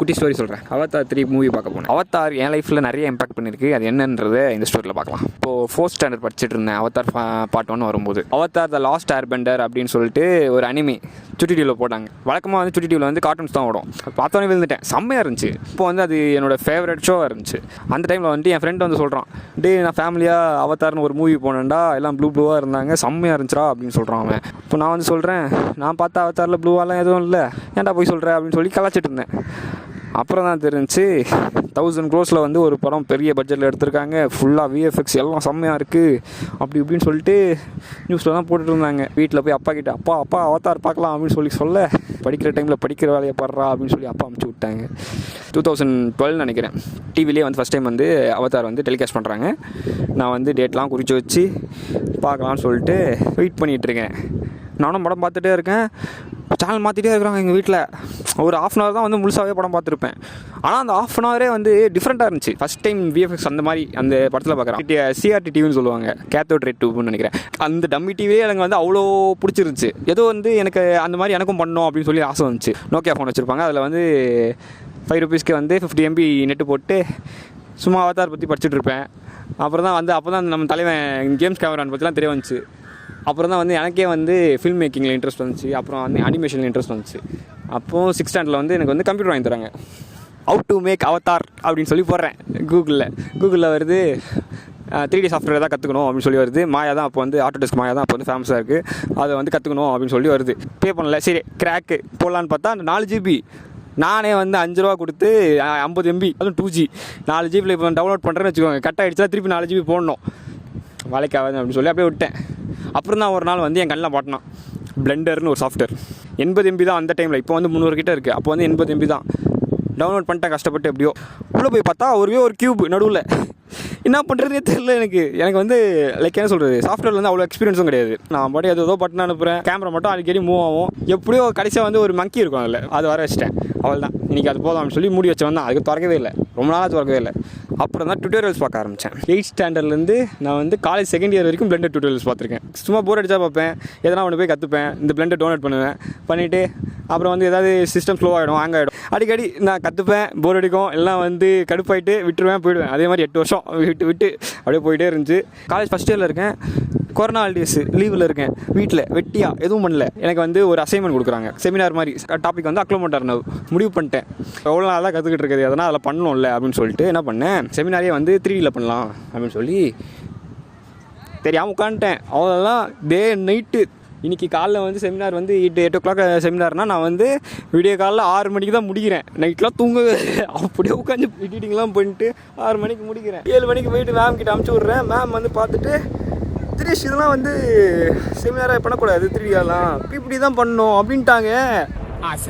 குட்டி ஸ்டோரி சொல்கிறேன். Avatar 3 movie பார்க்க போனேன். அவதார் என் லைஃப்பில் நிறைய இம்பாக்ட் பண்ணியிருக்கு. அது என்னன்றதை இந்த ஸ்டோரியில் பார்க்கலாம். இப்போது 4th ஸ்டாண்டர்ட் படிச்சுட்டு இருந்தேன். அவதார் பார்ட் 1 வரும்போது அவதார் த லாஸ்ட் ஏர்பெண்டர் அப்படின்னு சொல்லிட்டு ஒரு அனிமி சுட்டி டிவியில் போட்டாங்க. வழக்கமாக வந்து சுட்டி டிவியில் வந்து கார்ட்டூன்ஸ் தான் ஓடும். பார்த்தோன்னே விழுந்துட்டேன். செம்மையாக இருந்துச்சு. இப்போ வந்து அது என்னோட ஃபேவரட் ஷோவாக இருந்துச்சு. அந்த டைமில் வந்துட்டு என் ஃப்ரெண்ட் வந்து சொல்கிறான், டே நான் ஃபேமிலியாக அவதார்னு ஒரு மூவி போனேன்டா, எல்லாம் ப்ளூவாக இருந்தாங்க, செம்மையாக இருந்துச்சுடா அப்படின்னு சொல்கிறான் அவன். இப்போ நான் வந்து சொல்கிறேன், நான் பார்த்தா அவதாரில் ப்ளூவாலாம் எதுவும் இல்லை, ஏன்டா போய் சொல்கிறேன் அப்படின்னு சொல்லி கலாச்சிட்டு இருந்தேன். அப்புறம் தான் தெரிஞ்சு 1000 crores வந்து ஒரு படம் பெரிய பட்ஜெட்டில் எடுத்திருக்காங்க. ஃபுல்லாக விஎஃப்எக்ஸ் எல்லாம் செம்மையாக இருக்குது அப்படி இப்படின்னு சொல்லிட்டு நியூஸில் தான் போட்டுட்டு இருந்தாங்க. வீட்டில் போய் அப்பா கிட்ட அப்பா அவதார் பார்க்கலாம் அப்படின்னு சொல்ல படிக்கிற டைமில் படிக்கிற வேலையை படுறா அப்படின்னு சொல்லி அப்பா அமுச்சு விட்டாங்க. 2012 நினைக்கிறேன் டிவிலே வந்து ஃபஸ்ட் டைம் வந்து அவதார் வந்து டெலிகாஸ்ட் பண்ணுறாங்க. நான் வந்து டேட்லாம் குறித்து வச்சு பார்க்கலான்னு சொல்லிட்டு வெயிட் பண்ணிகிட்ருக்கேன். நானும் படம் பார்த்துட்டே இருக்கேன். சேனல் மாற்றிட்டே இருக்கிறாங்க எங்கள் வீட்டில். ஒரு ½ hour தான் வந்து முழுசாகவே படம் பார்த்துருப்பேன். ஆனால் அந்த ½ hour வந்து டிஃப்ரெண்ட்டாக இருந்துச்சு. ஃபஸ்ட் டைம் விஎஃப்எக்ஸ் அந்த மாதிரி அந்த படத்தில் பார்க்குறேன். சிஆர்டி டிவின்னு சொல்லுவாங்க, கேத்தோட் ரே டியூப்னு நினைக்கிறேன். அந்த டம்மி டிவியே எனக்கு வந்து அவ்வளோ பிடிச்சிருந்துச்சு. ஏதோ வந்து எனக்கு அந்த மாதிரி எனக்கும் பண்ணணும் அப்படின்னு சொல்லி ஆசை வந்துச்சு. நோக்கியா ஃபோன் வச்சுருப்பாங்க. அதில் வந்து 5 rupeesக்கு வந்து 50 MB நெட்டு போட்டு சும்மா அவதார் பற்றி படிச்சுட்டு இருப்பேன். அப்புறம் தான் வந்து அப்போ தான் நம்ம தலைவன் கேம்ஸ் கேமரான் பற்றிலாம் தெரிய வந்துச்சு. அப்புறம் தான் வந்து எனக்கே வந்து ஃபில்ம் மேக்கிங்கில் இன்ட்ரெஸ்ட் வந்துச்சு. அப்புறம் வந்து அனிமேஷனில் இன்ட்ரெஸ்ட் வந்துச்சு. அப்போது 6th standardல வந்து எனக்கு வந்து கம்ப்யூட்டர் வாங்கி தராங்க. ஹவு டு மேக் அவதார் அப்படின்னு சொல்லி போடுறேன் கூகுளில் வருது. 3D சாஃப்ட்வேர் தான் கற்றுக்கணும் அப்படின்னு சொல்லி வருது. மாயா தான் அப்போ வந்து ஆட்டோடெஸ்க் மாயா தான் அப்போ வந்து ஃபேமஸாக இருக்குது. அதை வந்து கற்றுக்கணும் அப்படின்னு சொல்லி வருது. பே பண்ணல, சரி கிராக்கு போடலான்னு பார்த்தா அந்த 4 GB நானே வந்து 5 ரூபா கொடுத்து 50 MB அதுவும் 2G 4 GB இப்போ டவுன்லோட் பண்ணுறேன்னு வச்சுக்கோங்க. கட் ஆகிடுச்சா திருப்பி 4 GB போடணும், வேலைக்காகாது அப்படின்னு சொல்லி அப்படியே விட்டேன். அப்புறம் தான் ஒரு நாள் வந்து என் கண்ணில் மாட்டினான் பிளெண்டர்னு ஒரு சாஃப்ட்வேர். 80 MB தான் அந்த டைமில். இப்போ வந்து 300 கிட்ட இருக்குது. அப்போ வந்து 80 MB தான். டவுன்லோட் பண்ணிட்டேன் கஷ்டப்பட்டு. எப்படியோ உள்ளே போய் பார்த்தா ஒரு கியூப் நடுவில். என்ன பண்ணுறதுனே தெரியல எனக்கு வந்து லைக் என்ன சொல்கிறது, சாஃப்ட்வேரில் வந்து அவ்வளோ எக்ஸ்பீரியன்ஸும் கிடையாது. நான் பாட்டி ஏதோ பட்டன் அனுப்புகிறேன், கேமரா மட்டும் அடிக்கடி மூவ் ஆகும். எப்படியோ கடைசியாக வந்து ஒரு மங்கி இருக்கும் அதில், அது வர வச்சிட்டேன். அவள் தான் இன்றைக்கி அது போதும் சொல்லி மூடி வச்சவன் தான். அதுக்கு திறக்கவே இல்லை, ரொம்ப நாளாக திறக்கவே இல்லை. அப்புறம் தான் டுட்டோரியல்ஸ் பார்க்க ஆரம்பித்தேன். 8th standardலேருந்து நான் வந்து காலேஜ் 2nd year வரைக்கும் பிளெண்டர் டுட்டோரியல்ஸ் பார்த்துருக்கேன். சும்மா போர் அடித்தா பார்ப்பேன், எதனா ஒன்று போய் கற்றுப்பேன். இந்த பிளெண்டர் டவுன்லோட் பண்ணிவிட்டு அப்புறம் வந்து ஏதாவது சிஸ்டம் ஸ்லோ ஆகிடும், ஹேங் ஆகிடும். அடிக்கடி நான் கற்றுப்பேன், போர் அடிக்கும், எல்லாம் வந்து கடுப்பாயிட்டு விட்டுருவேன், போயிடுவேன். அதே மாதிரி 8 வருஷம் விட்டு அப்படியே போயிட்டே இருந்துச்சு. காலேஜ் ஃபஸ்ட் இயரில் இருக்கேன், கொரோனா ஹாலிடேஸ் லீவில் இருக்கேன், வீட்டில் வெட்டியாக எதுவும் பண்ணல. எனக்கு வந்து ஒரு அசைன்மெண்ட் கொடுக்குறாங்க, செமினார் மாதிரி. டாபிக் வந்து அக்லோமோட்டார் நர்வ். முடிவு பண்ணிட்டேன் எவ்வளோ நாள் தான் கற்றுக்கிட்டு இருக்குது, அதனால் அதில் பண்ணணும்ல அப்படின்னு சொல்லிட்டு என்ன பண்ணேன், செமினாரே வந்து 3Dயில் பண்ணலாம் அப்படின்னு சொல்லி தெரியாமல் உட்காந்துட்டேன். அவ்வளோதான். டே நைட்டு இன்றைக்கி காலைல வந்து செமினார் வந்து 8 o'clock செமினார்னால் நான் வந்து விடிய காலைல 6 மணிக்கு தான் முடிக்கிறேன். நைட்லாம் தூங்கவே அப்படியே உட்காந்து எடிட்டிங்லாம் பண்ணிட்டு 6 மணிக்கு முடிக்கிறேன். 7 மணிக்கு போயிட்டு மேம் கிட்ட அமுச்சு விட்றேன். மேம் வந்து பார்த்துட்டு, திரேஷ் இதெல்லாம் வந்து செமினாராக பண்ணக்கூடாது, 3Dலாம் இப்படி தான் பண்ணணும் அப்படின்ட்டாங்க. வாய்ஸ்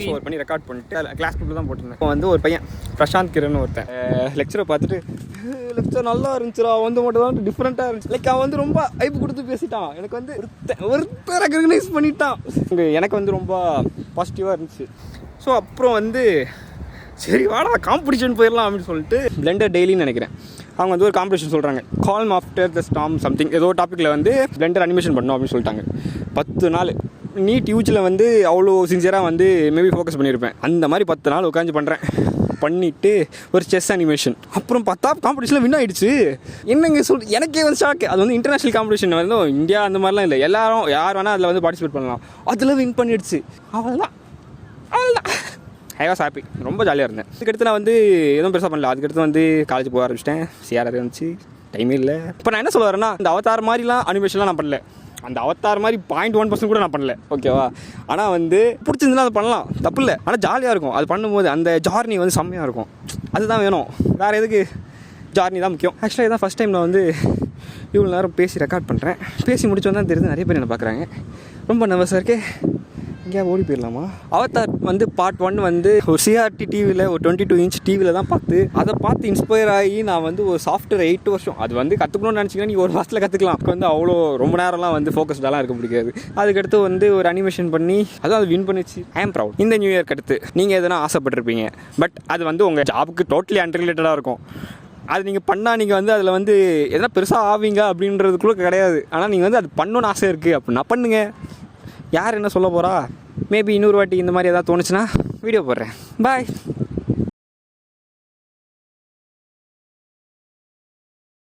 ஓவர் பண்ணி ரெக்கார்ட் பண்ணிட்டு கிளாஸ் குரூப்பில் தான் போட்டிருந்தேன். இப்போ வந்து ஒரு பையன் பிரசாந்த் கிரன் ஒருத்தன் லெக்சரை பார்த்துட்டு, லெக்சர் நல்லா இருந்துச்சுடா, வந்து மட்டும் தான் டிஃப்ரெண்ட்டாக இருந்துச்சு. லைக் அவன் வந்து ரொம்ப ஐப்பு கொடுத்து பேசிட்டான். எனக்கு வந்து ஒருத்தர் ரெகக்னைஸ் பண்ணிட்டான். எனக்கு வந்து ரொம்ப பாசிட்டிவாக இருந்துச்சு. ஸோ அப்புறம் வந்து சரி வாடா காம்படிஷன் போயிடலாம் அப்படின்னு சொல்லிட்டு பிளெண்டர் டெய்லின்னு நினைக்கிறேன். அவங்க வந்து ஒரு காம்படிஷன் சொல்கிறாங்க, calm after the storm something ஏதோ டாப்பிக்கில் வந்து பிளெண்டர் அனிமேஷன் பண்ணணும் அப்படின்னு சொல்லிட்டாங்க. 10 நாள் நீட் யூஜில் வந்து அவ்வளோ சின்சியராக வந்து மேபி ஃபோக்கஸ் பண்ணியிருப்பேன். அந்த மாதிரி 10 நாள் உட்காந்து பண்ணுறேன். பண்ணிவிட்டு ஒரு செஸ் அனிமேஷன். அப்புறம் பார்த்தா காம்படிஷனில் வின் ஆகிடுச்சு. என்னங்க எனக்கே வந்து ஷாக்கு. அது வந்து இன்டர்நேஷ்னல் காம்படிஷன் வந்து இந்தியா அந்த மாதிரிலாம் இல்லை, எல்லாரும் யார் வேணால் அதில் வந்து பார்ட்டிசிபேட் பண்ணலாம். அதில் வின் பண்ணிடுச்சு. அவ்வளோதான். I was happy. ரொம்ப ஜாலியாக இருந்தேன். அதுக்கடுத்து நான் வந்து எதுவும் பெருசாக பண்ணல. அதுக்கடுத்து வந்து காலேஜ் போக ஆரம்பிச்சிட்டேன். சிஆர்ஆர் இருந்துச்சு, டைமே இல்லை. இப்போ நான் என்ன சொல்ல வரேன்னா, இந்த அவதார் மாதிரிலாம் அனிமேஷன்லாம் நான் பண்ணல. அந்த அவதார் மாதிரி 0.1% கூட நான் பண்ணல, ஓகேவா. ஆனால் வந்து பிடிச்சிருந்துன்னா அது பண்ணலாம், தப்பு இல்லை. ஆனால் ஜாலியாக இருக்கும் அது பண்ணும்போது. அந்த ஜார்னி வந்து செம்மையாக இருக்கும். அதுதான் வேணும், வேறு எதுக்கு. ஜார்னி தான் முக்கியம். ஆக்சுவலாக இதான் ஃபஸ்ட் டைம் நான் வந்து இவ்வளோ நேரம் பேசி ரெக்கார்ட் பண்ணுறேன். பேசி முடிச்சு வந்தால் தெரிஞ்சு நிறைய பேர் என்ன பார்க்குறாங்க. ரொம்ப நர்வஸாக இருக்கே, எங்கேயா ஓடி போயிடலாமா. அவதார் வந்து பார்ட் 1 வந்து ஒரு சிஆர்டி டிவியில் ஒரு 22 inch டிவியில் தான் அதை பார்த்து இன்ஸ்பயர் ஆகி நான் வந்து ஒரு சாஃப்ட்வேர் 8 வருஷம் அது வந்து கற்றுக்கணும்னு நினச்சிங்கன்னா நீங்கள் ஒரு மாதத்தில் கற்றுக்கலாம். வந்து அவ்வளோ ரொம்ப நேரம்லாம் வந்து ஃபோக்கஸ்டாலாம் இருக்க முடியாது. அதுக்கடுத்து வந்து ஒரு அனிமேஷன் பண்ணி அது வின் பண்ணிச்சு. ஐ ஆம் ப்ரவுட். இந்த நியூ இயர்க்கு அடுத்து நீங்கள் எதனா ஆசைப்பட்டிருப்பீங்க, பட் அது வந்து உங்கள் ஜாபுக்கு டோட்டலி அன்ரிலேட்டடாக இருக்கும். அது நீங்கள் பண்ணால் நீங்கள் வந்து அதில் வந்து எதனா பெருசாக ஆவீங்க அப்படின்றதுக்குள்ளே கிடையாது. ஆனால் நீங்கள் வந்து அது பண்ணணுன்னு ஆசை இருக்குது அப்படின்னா பண்ணுங்கள். யார் என்ன சொல்ல போகிறா, மேபி இன்னொரு வாட்டி இந்த மாதிரி ஏதாவது தோணுச்சுன்னா வீடியோ போடுறேன். பாய்.